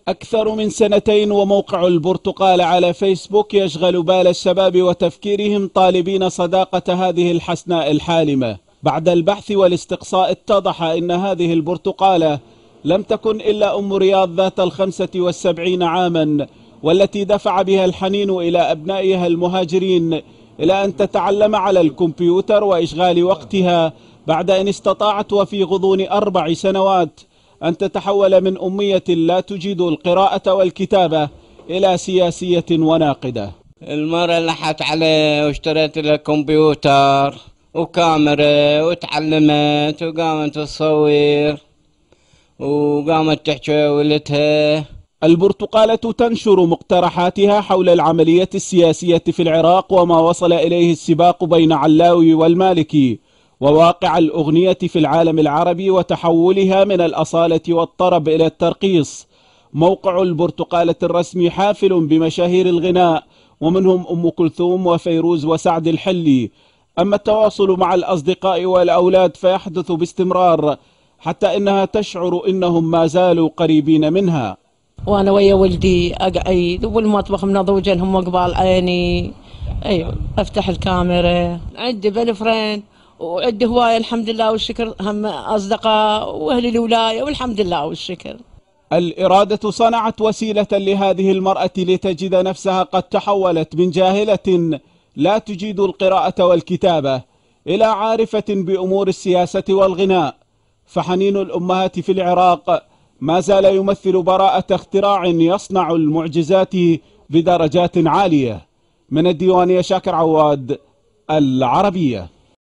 أكثر من سنتين وموقع البرتقال على فيسبوك يشغل بال الشباب وتفكيرهم طالبين صداقة هذه الحسناء الحالمة. بعد البحث والاستقصاء اتضح أن هذه البرتقالة لم تكن إلا أم رياض ذات 75 عاما، والتي دفع بها الحنين إلى أبنائها المهاجرين إلى أن تتعلم على الكمبيوتر وإشغال وقتها، بعد أن استطاعت وفي غضون 4 سنوات أن تتحول من أمية لا تجيد القراءة والكتابة إلى سياسية وناقدة. المرة لحت عليه واشتريت له كمبيوتر وكاميرا وتعلمت وقامت تصور وقامت تحكي ولدها. البرتقالة تنشر مقترحاتها حول العملية السياسية في العراق وما وصل إليه السباق بين علاوي والمالكي، وواقع الأغنية في العالم العربي وتحولها من الأصالة والطرب إلى الترقيص. موقع البرتقالة الرسمي حافل بمشاهير الغناء، ومنهم أم كلثوم وفيروز وسعد الحلي. أما التواصل مع الأصدقاء والأولاد فيحدث باستمرار، حتى إنها تشعر إنهم ما زالوا قريبين منها. وانا ويا ولدي اقعد والمطبخ منضوجه لهم قبال عيني. ايوه افتح الكاميرا، عندي بالفريند وعندي هوايه الحمد لله والشكر، هم اصدقاء واهل الولايه والحمد لله والشكر. الإرادة صنعت وسيلة لهذه المرأة لتجد نفسها قد تحولت من جاهلة لا تجيد القراءة والكتابة إلى عارفة بأمور السياسة والغناء. فحنين الأمهات في العراق ما زال يمثل براءة اختراع يصنع المعجزات بدرجات عالية. من الديوانية شاكر عواد، العربية.